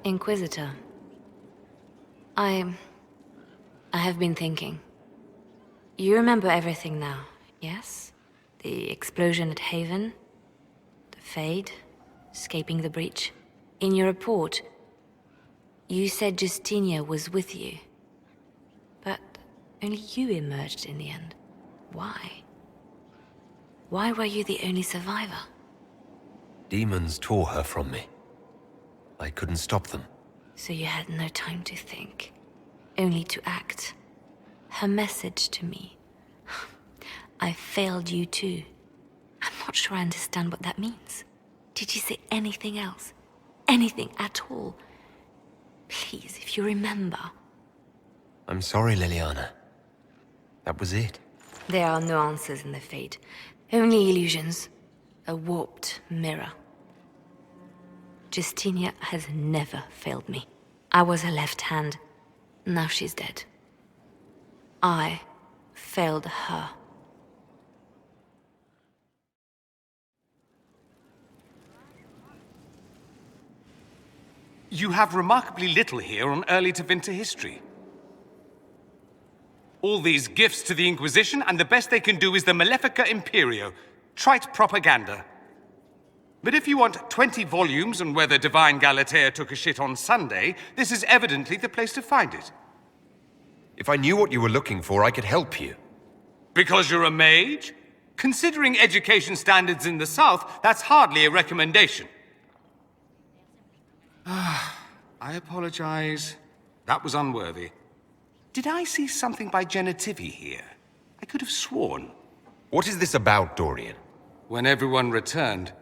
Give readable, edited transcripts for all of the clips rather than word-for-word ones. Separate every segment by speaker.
Speaker 1: Inquisitor. I have been thinking. You remember everything now, yes? The explosion at Haven, the Fade, escaping the breach. In your report, you said Justinia was with you. But only you emerged in the end. Why? Why were you the only survivor?
Speaker 2: Demons tore her from me. I couldn't stop them.
Speaker 1: So you had no time to think, only to act. Her message to me. I failed you too. I'm not sure I understand what that means. Did you say anything else? Anything at all? Please, if you remember.
Speaker 2: I'm sorry, Liliana. That was it.
Speaker 1: There are no answers in the Fate. Only illusions. A warped mirror. Justinia has never failed me. I was her left hand. Now she's dead. I failed her.
Speaker 3: You have remarkably little here on early to winter history. All these gifts to the Inquisition, and the best they can do is the Malefica Imperio. Trite propaganda. But if you want 20 volumes on whether Divine Galatea took a shit on Sunday, this is evidently the place to find it.
Speaker 2: If I knew what you were looking for, I could help you.
Speaker 3: Because you're a mage? Considering education standards in the South, that's hardly a recommendation. I apologize. That was unworthy. Did I see something by Genitivi here? I could have sworn.
Speaker 2: What is this about, Dorian?
Speaker 3: When everyone returned,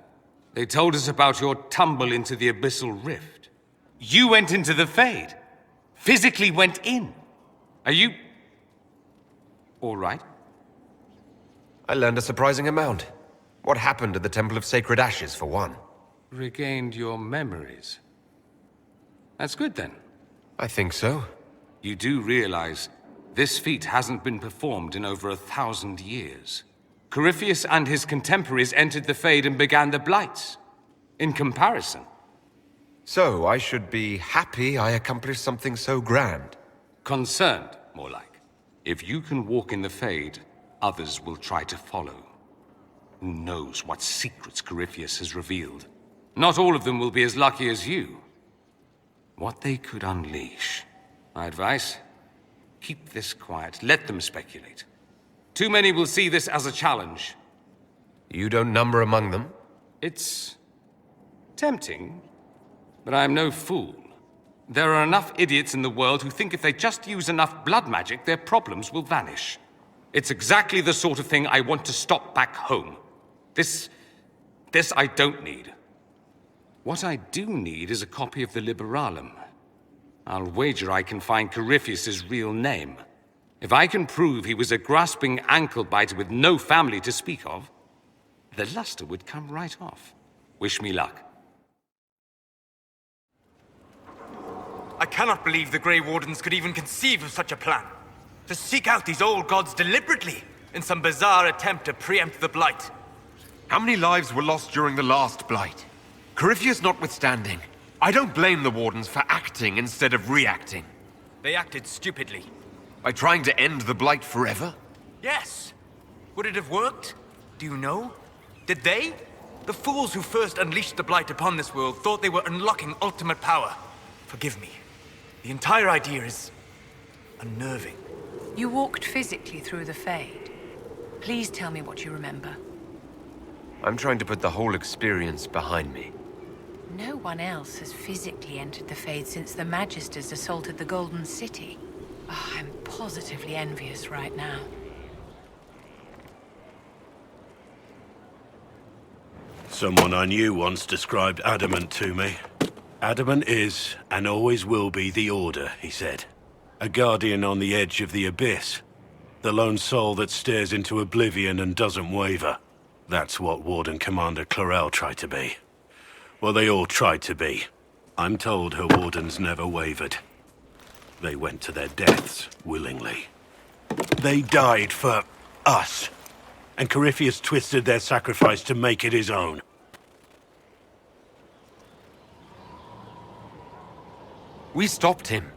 Speaker 3: they told us about your tumble into the Abyssal Rift. You went into the Fade. Physically went in. Are you... all right?
Speaker 2: I learned a surprising amount. What happened at the Temple of Sacred Ashes, for one?
Speaker 3: Regained your memories. That's good, then.
Speaker 2: I think so.
Speaker 3: You do realize this feat hasn't been performed in over 1,000 years. Corypheus and his contemporaries entered the Fade and began the Blights. In comparison.
Speaker 2: So, I should be happy I accomplished something so grand.
Speaker 3: Concerned, more like. If you can walk in the Fade, others will try to follow. Who knows what secrets Corypheus has revealed? Not all of them will be as lucky as you. What they could unleash. My advice? Keep this quiet. Let them speculate. Too many will see this as a challenge.
Speaker 2: You don't number among them?
Speaker 3: It's tempting, but I am no fool. There are enough idiots in the world who think if they just use enough blood magic, their problems will vanish. It's exactly the sort of thing I want to stop back home. This I don't need. What I do need is a copy of the Liberalum. I'll wager I can find Corypheus's real name. If I can prove he was a grasping ankle-biter with no family to speak of, the luster would come right off. Wish me luck.
Speaker 4: I cannot believe the Grey Wardens could even conceive of such a plan. To seek out these old gods deliberately, in some bizarre attempt to preempt the Blight.
Speaker 2: How many lives were lost during the last Blight? Corypheus notwithstanding, I don't blame the Wardens for acting instead of reacting.
Speaker 4: They acted stupidly.
Speaker 2: By trying to end the Blight forever?
Speaker 4: Yes. Would it have worked? Do you know? Did they? The fools who first unleashed the Blight upon this world thought they were unlocking ultimate power. Forgive me. The entire idea is unnerving.
Speaker 5: You walked physically through the Fade. Please tell me what you remember.
Speaker 2: I'm trying to put the whole experience behind me.
Speaker 5: No one else has physically entered the Fade since the Magisters assaulted the Golden City. Oh, I'm positively envious right now.
Speaker 6: Someone I knew once described Adamant to me. Adamant is, and always will be, the Order, he said. A guardian on the edge of the abyss. The lone soul that stares into oblivion and doesn't waver. That's what Warden Commander Clarel tried to be. Well, they all tried to be. I'm told her Wardens never wavered. They went to their deaths willingly. They died for us. And Corypheus twisted their sacrifice to make it his own.
Speaker 2: We stopped him.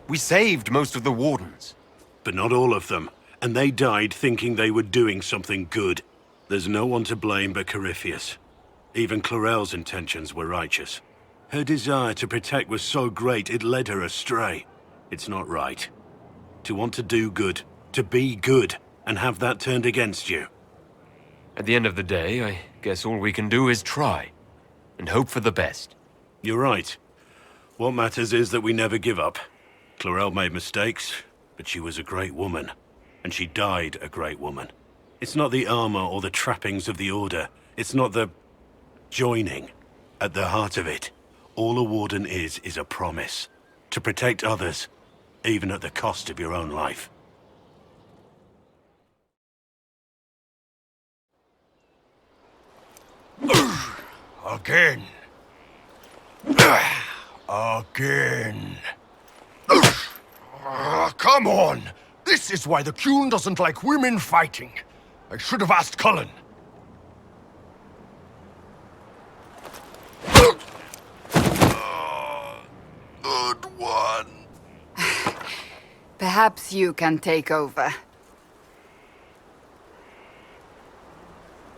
Speaker 2: We saved most of the Wardens.
Speaker 6: But not all of them. And they died thinking they were doing something good. There's no one to blame but Corypheus. Even Chlorel's intentions were righteous. Her desire to protect was so great it led her astray. It's not right. To want to do good, to be good, and have that turned against you.
Speaker 2: At the end of the day, I guess all we can do is try. And hope for the best.
Speaker 6: You're right. What matters is that we never give up. Chlorel made mistakes, but she was a great woman. And she died a great woman. It's not the armor or the trappings of the Order. It's not the joining. At the heart of it, all a Warden is a promise. To protect others, even at the cost of your own life.
Speaker 7: Again. Again. Come on! This is why the Qun doesn't like women fighting. I should have asked Cullen. Good one.
Speaker 8: Perhaps you can take over.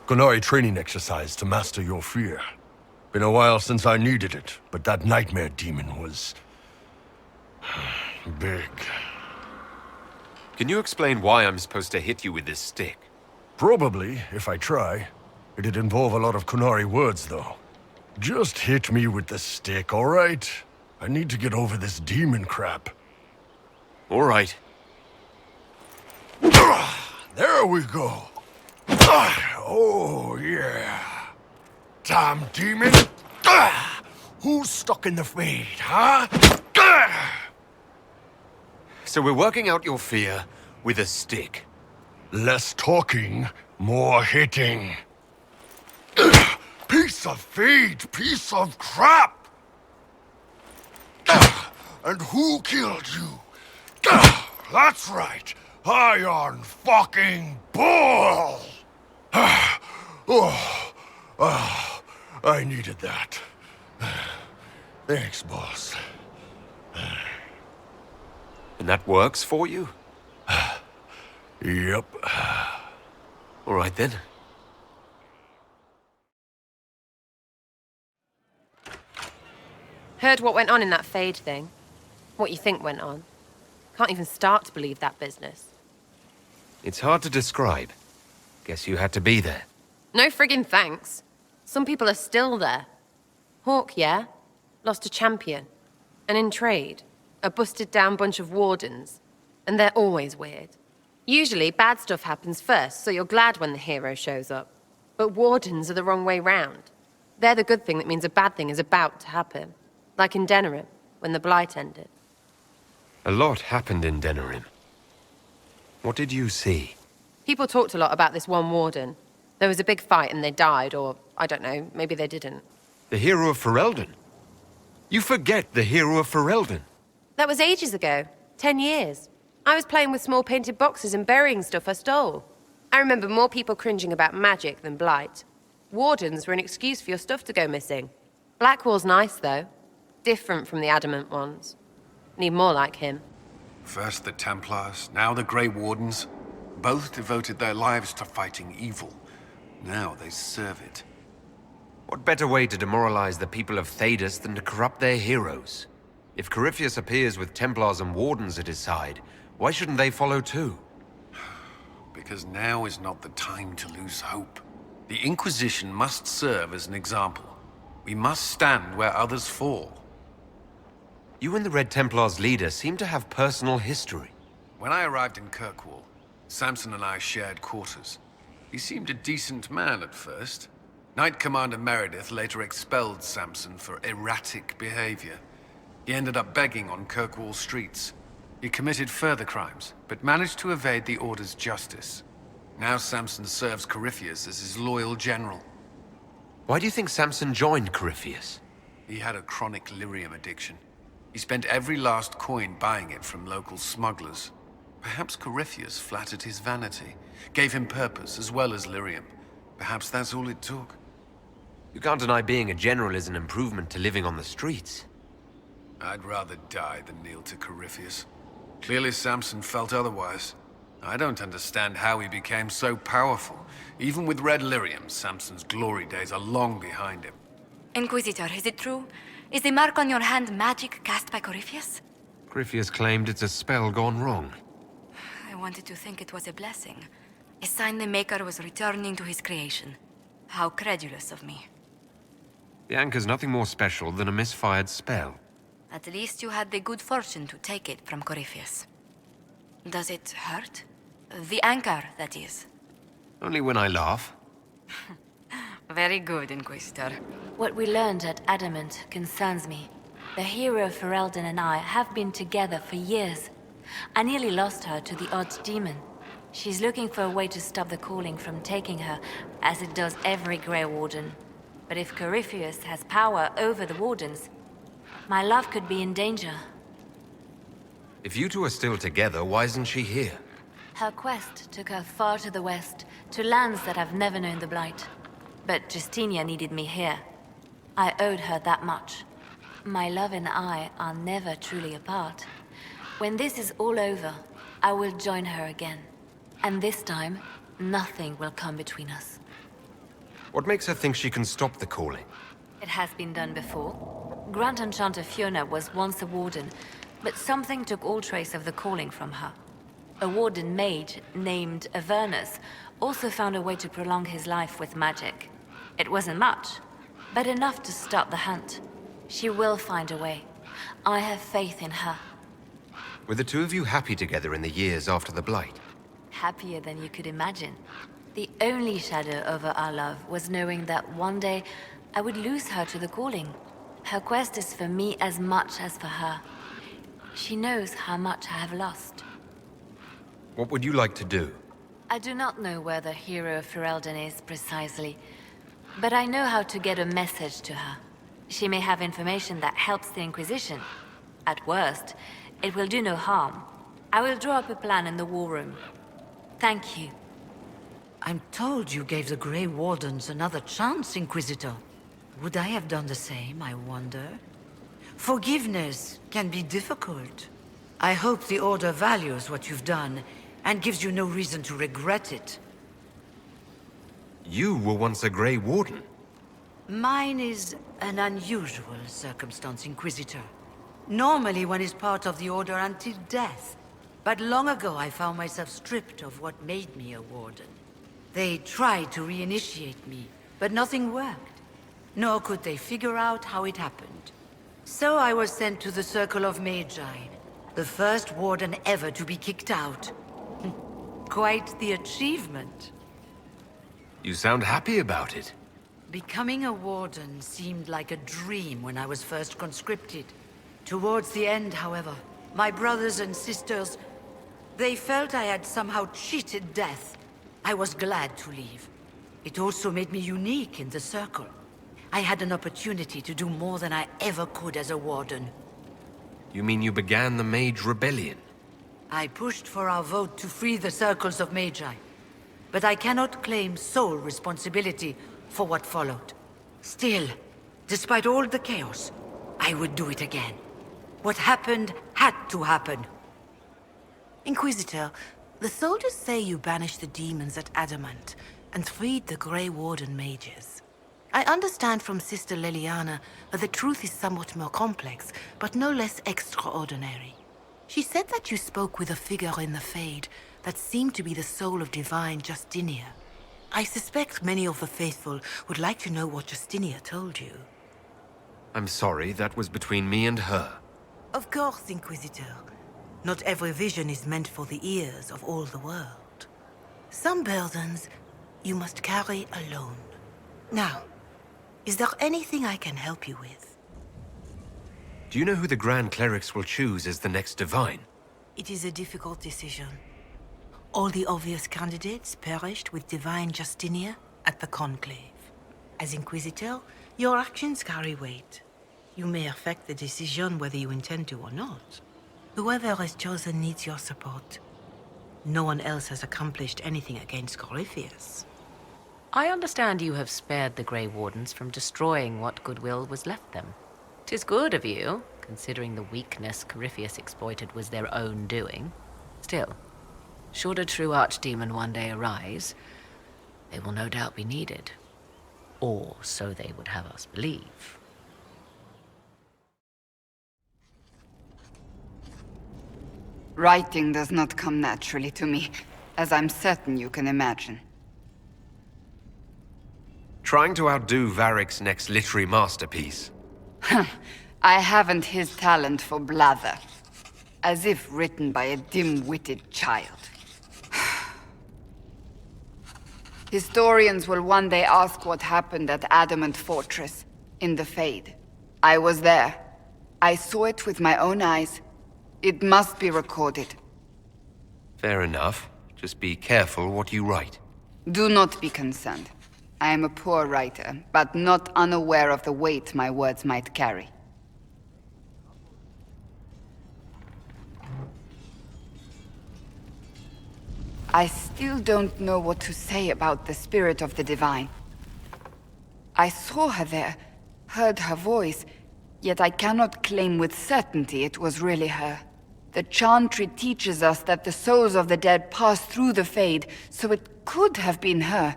Speaker 7: Qunari training exercise to master your fear. Been a while since I needed it, but that nightmare demon was... big.
Speaker 2: Can you explain why I'm supposed to hit you with this stick?
Speaker 7: Probably, if I try. It'd involve a lot of Qunari words, though. Just hit me with the stick, all right? I need to get over this demon crap.
Speaker 2: All right.
Speaker 7: There we go. Oh, yeah. Damn demon. Who's stuck in the fade, huh?
Speaker 2: So we're working out your fear with a stick.
Speaker 7: Less talking, more hitting. Piece of feed, piece of crap! And who killed you? That's right, Iron fucking Bull! I needed that. Thanks, boss.
Speaker 2: And that works for you?
Speaker 7: Yep.
Speaker 2: All right then.
Speaker 9: Heard what went on in that Fade thing. What you think went on. Can't even start to believe that business.
Speaker 2: It's hard to describe. Guess you had to be there.
Speaker 9: No friggin' thanks. Some people are still there. Hawk, yeah? Lost a champion. And in trade, a busted down bunch of Wardens. And they're always weird. Usually, bad stuff happens first, so you're glad when the hero shows up. But Wardens are the wrong way round. They're the good thing that means a bad thing is about to happen. Like in Denerim, when the Blight ended.
Speaker 2: A lot happened in Denerim. What did you see?
Speaker 9: People talked a lot about this one Warden. There was a big fight and they died, or, I don't know, maybe they didn't.
Speaker 2: The hero of Ferelden? You forget the hero of Ferelden.
Speaker 9: That was ages ago. 10 years. I was playing with small painted boxes and burying stuff I stole. I remember more people cringing about magic than Blight. Wardens were an excuse for your stuff to go missing. Blackwall's nice, though. Different from the Adamant ones. Need more like him.
Speaker 10: First the Templars, now the Grey Wardens. Both devoted their lives to fighting evil. Now they serve it.
Speaker 2: What better way to demoralize the people of Thedas than to corrupt their heroes? If Corypheus appears with Templars and Wardens at his side, why shouldn't they follow too?
Speaker 10: Because now is not the time to lose hope. The Inquisition must serve as an example. We must stand where others fall.
Speaker 2: You and the Red Templars' leader seem to have personal history.
Speaker 10: When I arrived in Kirkwall, Samson and I shared quarters. He seemed a decent man at first. Knight Commander Meredith later expelled Samson for erratic behavior. He ended up begging on Kirkwall streets. He committed further crimes, but managed to evade the Order's justice. Now Samson serves Corypheus as his loyal general.
Speaker 2: Why do you think Samson joined Corypheus?
Speaker 10: He had a chronic lyrium addiction. He spent every last coin buying it from local smugglers. Perhaps Corypheus flattered his vanity, gave him purpose as well as lyrium. Perhaps that's all it took.
Speaker 2: You can't deny being a general is an improvement to living on the streets.
Speaker 10: I'd rather die than kneel to Corypheus. Clearly Samson felt otherwise. I don't understand how he became so powerful. Even with Red Lyrium, Samson's glory days are long behind him.
Speaker 1: Inquisitor, is it true? Is the mark on your hand magic cast by Corypheus?
Speaker 2: Corypheus claimed it's a spell gone wrong.
Speaker 1: I wanted to think it was a blessing. A sign the Maker was returning to his creation. How credulous of me.
Speaker 2: The anchor's nothing more special than a misfired spell.
Speaker 1: At least you had the good fortune to take it from Corypheus. Does it hurt? The anchor, that is.
Speaker 2: Only when I laugh.
Speaker 1: Very good, Inquisitor. What we learned at Adamant concerns me. The hero Ferelden and I have been together for years. I nearly lost her to the odd demon. She's looking for a way to stop the calling from taking her, as it does every Grey Warden. But if Corypheus has power over the Wardens, my love could be in danger.
Speaker 2: If you two are still together, why isn't she here?
Speaker 1: Her quest took her far to the west, to lands that have never known the Blight. But Justinia needed me here. I owed her that much. My love and I are never truly apart. When this is all over, I will join her again. And this time, nothing will come between us.
Speaker 2: What makes her think she can stop the calling?
Speaker 1: It has been done before. Grand Enchanter Fiona was once a warden, but something took all trace of the calling from her. A warden mage named Avernus also found a way to prolong his life with magic. It wasn't much, but enough to start the hunt. She will find a way. I have faith in her.
Speaker 2: Were the two of you happy together in the years after the Blight?
Speaker 1: Happier than you could imagine. The only shadow over our love was knowing that one day I would lose her to the calling. Her quest is for me as much as for her. She knows how much I have lost.
Speaker 2: What would you like to do?
Speaker 1: I do not know where the hero Ferelden is precisely, but I know how to get a message to her. She may have information that helps the Inquisition. At worst, it will do no harm. I will draw up a plan in the war room. Thank you.
Speaker 11: I'm told you gave the Grey Wardens another chance, Inquisitor. Would I have done the same, I wonder? Forgiveness can be difficult. I hope the Order values what you've done, and gives you no reason to regret it.
Speaker 2: You were once a Grey Warden.
Speaker 11: Mine is an unusual circumstance, Inquisitor. Normally one is part of the Order until death. But long ago I found myself stripped of what made me a Warden. They tried to reinitiate me, but nothing worked. Nor could they figure out how it happened. So I was sent to the Circle of Magi, the first Warden ever to be kicked out. Quite the achievement.
Speaker 2: You sound happy about it.
Speaker 11: Becoming a Warden seemed like a dream when I was first conscripted. Towards the end, however, my brothers and sisters, they felt I had somehow cheated death. I was glad to leave. It also made me unique in the Circle. I had an opportunity to do more than I ever could as a Warden.
Speaker 2: You mean you began the Mage Rebellion?
Speaker 11: I pushed for our vote to free the Circles of Magi. But I cannot claim sole responsibility for what followed. Still, despite all the chaos, I would do it again. What happened had to happen.
Speaker 5: Inquisitor, the soldiers say you banished the demons at Adamant and freed the Grey Warden mages. I understand from Sister Liliana that the truth is somewhat more complex, but no less extraordinary. She said that you spoke with a figure in the Fade that seemed to be the soul of divine Justinia. I suspect many of the faithful would like to know what Justinia told you.
Speaker 2: I'm sorry, that was between me and her.
Speaker 5: Of course, Inquisitor. Not every vision is meant for the ears of all the world. Some burdens you must carry alone. Now, is there anything I can help you with?
Speaker 2: Do you know who the Grand Clerics will choose as the next Divine?
Speaker 5: It is a difficult decision. All the obvious candidates perished with Divine Justinia at the Conclave. As Inquisitor, your actions carry weight. You may affect the decision whether you intend to or not. Whoever is chosen needs your support. No one else has accomplished anything against Corypheus. I understand you have spared the Grey Wardens from destroying what goodwill was left them. 'Tis good of you,
Speaker 1: considering the weakness Corypheus exploited was their own doing. Still, should a true archdemon one day arise, they will no doubt be needed. Or so they would have us believe.
Speaker 8: Writing does not come naturally to me, as I'm certain you can imagine.
Speaker 2: Trying to outdo Varric's next literary masterpiece.
Speaker 8: I haven't his talent for blather. As if written by a dim-witted child. Historians will one day ask what happened at Adamant Fortress, in the Fade. I was there. I saw it with my own eyes. It must be recorded.
Speaker 2: Fair enough. Just be careful what you write.
Speaker 8: Do not be concerned. I am a poor writer, but not unaware of the weight my words might carry. I still don't know what to say about the spirit of the divine. I saw her there, heard her voice, yet I cannot claim with certainty it was really her. The chantry teaches us that the souls of the dead pass through the Fade, so it could have been her.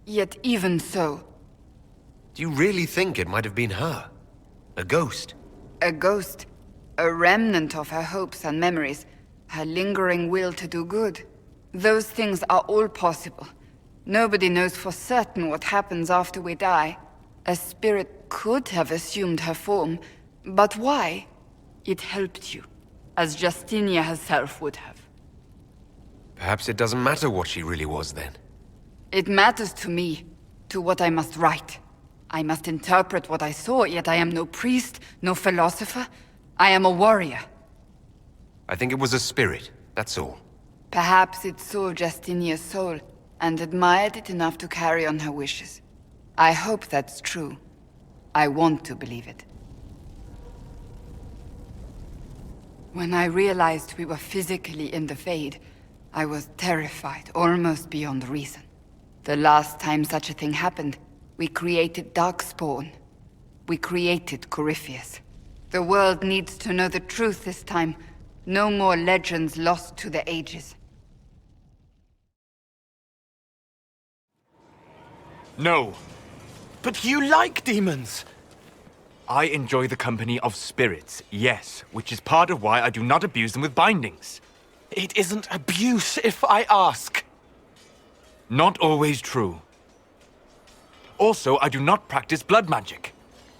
Speaker 8: Yet even so...
Speaker 2: Do you really think it might have been her? A ghost?
Speaker 8: A ghost. A remnant of her hopes and memories. Her lingering will to do good. Those things are all possible. Nobody knows for certain what happens after we die. A spirit could have assumed her form, but why? It helped you, as Justinia herself would have.
Speaker 2: Perhaps it doesn't matter what she really was then.
Speaker 8: It matters to me, to what I must write. I must interpret what I saw, yet I am no priest, no philosopher. I am a warrior.
Speaker 2: I think it was a spirit, that's all.
Speaker 8: Perhaps it saw Justinia's soul, and admired it enough to carry on her wishes. I hope that's true. I want to believe it. When I realized we were physically in the Fade, I was terrified, almost beyond reason. The last time such a thing happened, we created Darkspawn. We created Corypheus. The world needs to know the truth this time. No more legends lost to the ages.
Speaker 4: No.
Speaker 12: But you like demons!
Speaker 4: I enjoy the company of spirits, yes, which is part of why I do not abuse them with bindings.
Speaker 12: It isn't abuse if I ask.
Speaker 4: Not always true. Also, I do not practice blood magic,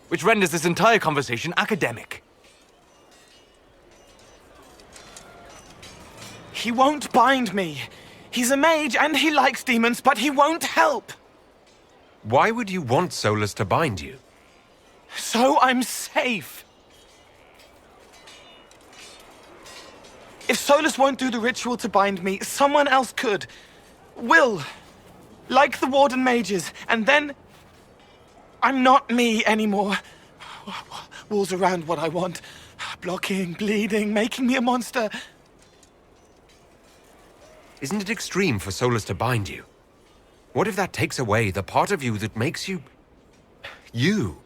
Speaker 4: which renders this entire conversation academic.
Speaker 12: He won't bind me. He's a mage and he likes demons, but he won't help.
Speaker 2: Why would you want Solus to bind you?
Speaker 12: So I'm safe. If Solus won't do the ritual to bind me, someone else could. Will. Like the Warden mages, and then... I'm not me anymore. Walls around what I want. Blocking, bleeding, making me a monster.
Speaker 2: Isn't it extreme for Solus to bind you? What if that takes away the part of you that makes you... you?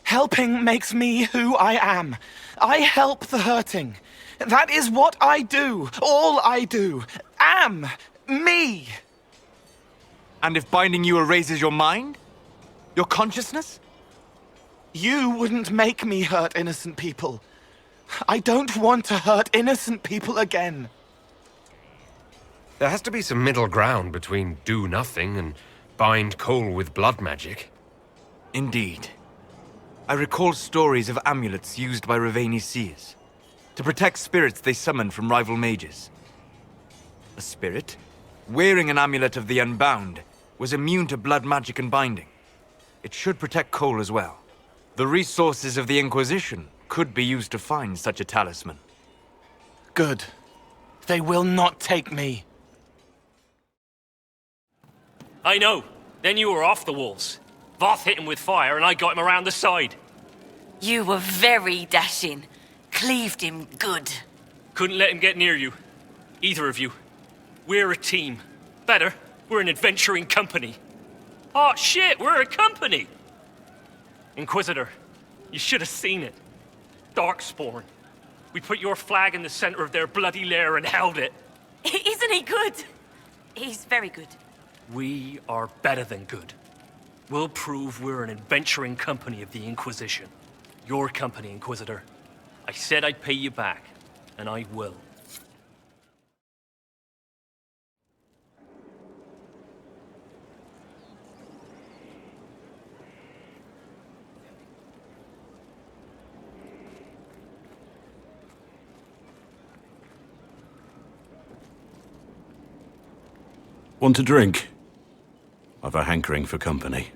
Speaker 12: Helping makes me who I am. I help the hurting. That is what I do. All I do. Am. Me.
Speaker 4: And if binding you erases your mind? Your consciousness?
Speaker 12: You wouldn't make me hurt innocent people. I don't want to hurt innocent people again.
Speaker 2: There has to be some middle ground between do nothing and bind Cole with blood magic.
Speaker 4: Indeed. I recall stories of amulets used by Ravani's seers to protect spirits they summoned from rival mages. A spirit, wearing an amulet of the Unbound, was immune to blood magic and binding. It should protect Cole as well. The resources of the Inquisition could be used to find such a talisman.
Speaker 12: Good. They will not take me.
Speaker 13: I know. Then you were off the walls. Voth hit him with fire and I got him around the side.
Speaker 11: You were very dashing. Cleaved him good.
Speaker 13: Couldn't let him get near you. Either of you. We're a team. Better, we're an adventuring company. Oh shit, we're a company! Inquisitor, you should have seen it. Darkspawn. We put your flag in the center of their bloody lair and held it.
Speaker 14: Isn't he good? He's very good.
Speaker 13: We are better than good. We'll prove we're an adventuring company of the Inquisition. Your company, Inquisitor. I said I'd pay you back, and I will.
Speaker 6: Want a drink? I've a hankering for company.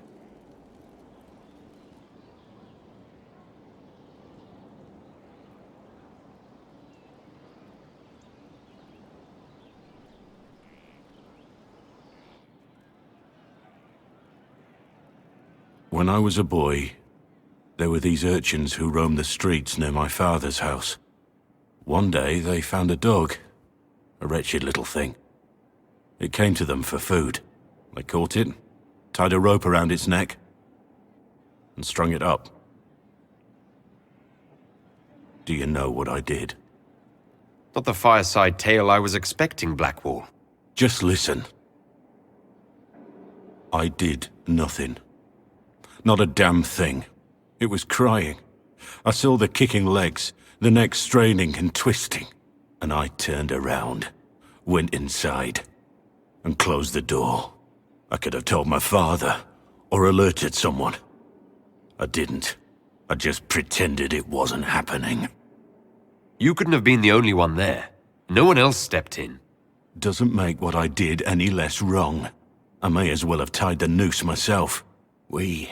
Speaker 6: When I was a boy, there were these urchins who roamed the streets near my father's house. One day they found a dog, a wretched little thing. It came to them for food. They caught it, tied a rope around its neck, and strung it up. Do you know what I did?
Speaker 2: Not the fireside tale I was expecting, Blackwall.
Speaker 6: Just listen. I did nothing. Not a damn thing. It was crying. I saw the kicking legs, the neck straining and twisting, and I turned around, went inside, and closed the door. I could have told my father, or alerted someone. I didn't. I just pretended it wasn't happening.
Speaker 2: You couldn't have been the only one there. No one else stepped in.
Speaker 6: Doesn't make what I did any less wrong. I may as well have tied the noose myself. We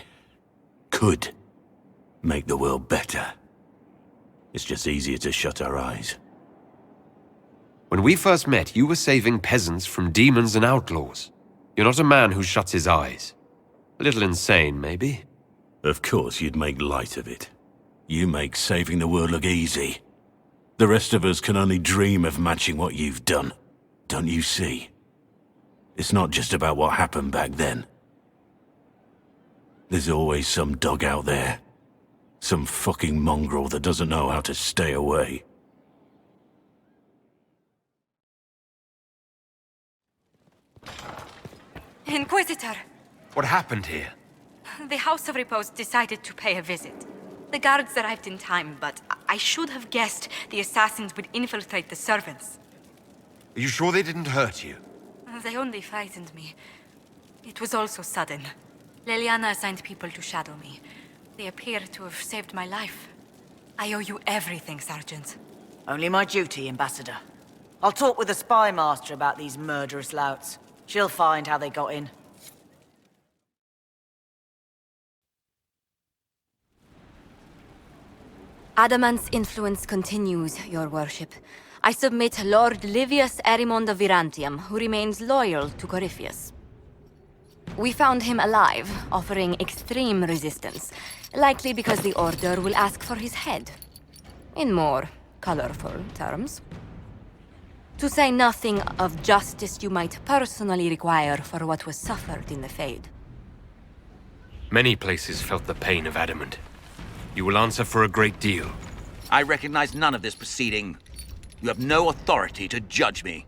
Speaker 6: could make the world better. It's just easier to shut our eyes.
Speaker 2: When we first met, you were saving peasants from demons and outlaws. You're not a man who shuts his eyes. A little insane, maybe?
Speaker 6: Of course you'd make light of it. You make saving the world look easy. The rest of us can only dream of matching what you've done. Don't you see? It's not just about what happened back then. There's always some dog out there. Some fucking mongrel that doesn't know how to stay away.
Speaker 14: Inquisitor!
Speaker 2: What happened here?
Speaker 14: The House of Repose decided to pay a visit. The guards arrived in time, but I should have guessed the assassins would infiltrate the servants.
Speaker 2: Are you sure they didn't hurt you?
Speaker 14: They only frightened me. It was all so sudden. Leliana assigned people to shadow me. They appear to have saved my life. I owe you everything, Sergeant.
Speaker 11: Only my duty, Ambassador. I'll talk with the spy master about these murderous louts. She'll find how they got in.
Speaker 1: Adamant's influence continues, your worship. I submit Lord Livius Erimond of Virantium, who remains loyal to Corypheus. We found him alive, offering extreme resistance, likely because the Order will ask for his head. In more colorful terms. To say nothing of justice you might personally require for what was suffered in the Fade.
Speaker 2: Many places felt the pain of Adamant. You will answer for a great deal.
Speaker 15: I recognize none of this proceeding. You have no authority to judge me.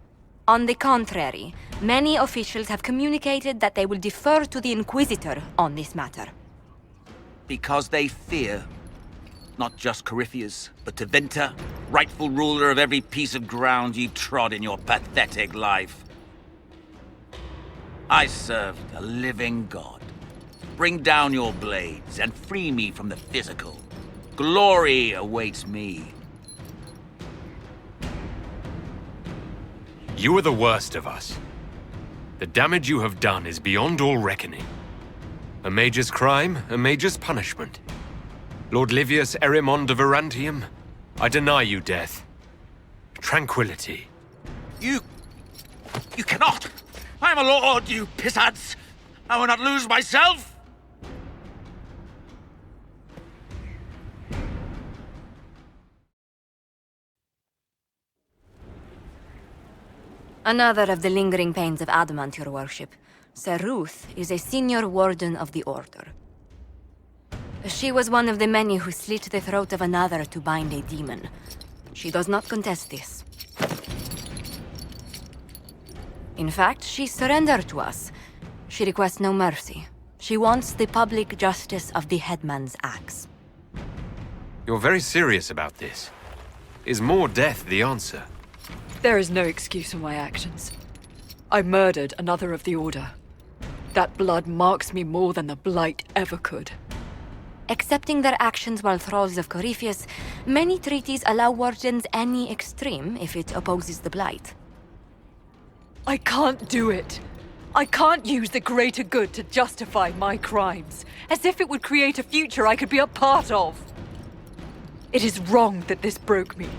Speaker 1: On the contrary, many officials have communicated that they will defer to the Inquisitor on this matter.
Speaker 15: Because they fear. Not just Corypheus, but Tevinter, rightful ruler of every piece of ground you trod in your pathetic life. I serve the living God. Bring down your blades and free me from the physical. Glory awaits me.
Speaker 2: You are the worst of us. The damage you have done is beyond all reckoning. A mage's crime, a mage's punishment. Lord Livius Erimond of Virantium, I deny you death. Tranquility.
Speaker 15: You cannot! I am a lord, you pissants! I will not lose myself!
Speaker 1: Another of the lingering pains of Adamant, your worship. Sir Ruth is a senior warden of the Order. She was one of the many who slit the throat of another to bind a demon. She does not contest this. In fact, she surrendered to us. She requests no mercy. She wants the public justice of the headman's axe.
Speaker 2: You're very serious about this. Is more death the answer?
Speaker 16: There is no excuse for my actions. I murdered another of the Order. That blood marks me more than the Blight ever could.
Speaker 1: Accepting their actions while thralls of Corypheus, many treaties allow Wardens any extreme if it opposes the Blight.
Speaker 16: I can't do it. I can't use the greater good to justify my crimes, as if it would create a future I could be a part of. It is wrong that this broke me.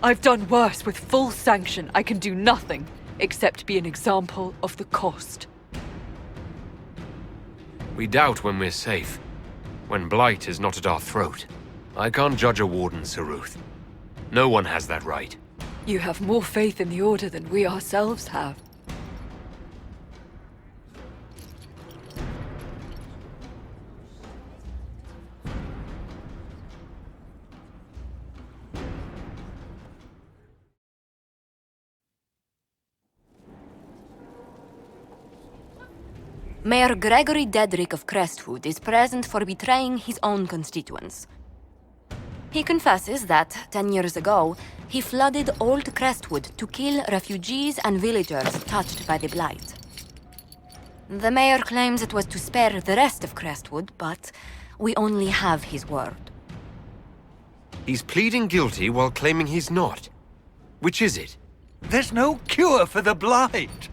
Speaker 16: I've done worse with full sanction. I can do nothing except be an example of the cost.
Speaker 2: We doubt when we're safe. When Blight is not at our throat. I can't judge a Warden, Saruth. No one has that right.
Speaker 16: You have more faith in the Order than we ourselves have.
Speaker 1: Mayor Gregory Dedrick of Crestwood is present for betraying his own constituents. He confesses that, 10 years ago, he flooded Old Crestwood to kill refugees and villagers touched by the Blight. The mayor claims it was to spare the rest of Crestwood, but we only have his word.
Speaker 2: He's pleading guilty while claiming he's not. Which is it?
Speaker 17: There's no cure for the Blight.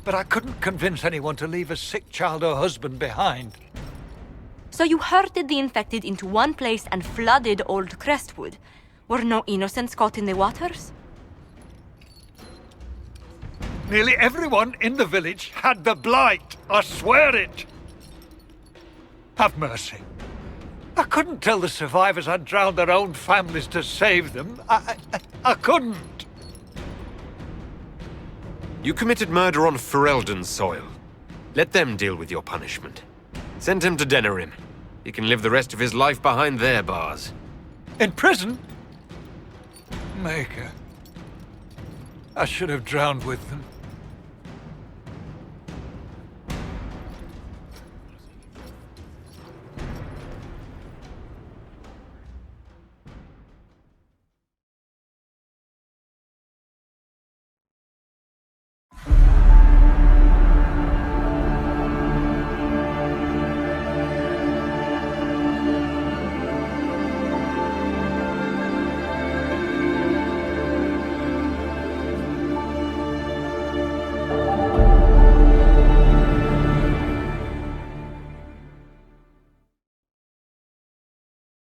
Speaker 17: But I couldn't convince anyone to leave a sick child or husband behind.
Speaker 1: So you herded the infected into one place and flooded Old Crestwood? Were no innocents caught in the waters?
Speaker 17: Nearly everyone in the village had the Blight. I swear it. Have mercy. I couldn't tell the survivors I'd drowned their own families to save them. I couldn't.
Speaker 2: You committed murder on Ferelden's soil. Let them deal with your punishment. Send him to Denerim. He can live the rest of his life behind their bars.
Speaker 17: In prison? Maker. I should have drowned with them.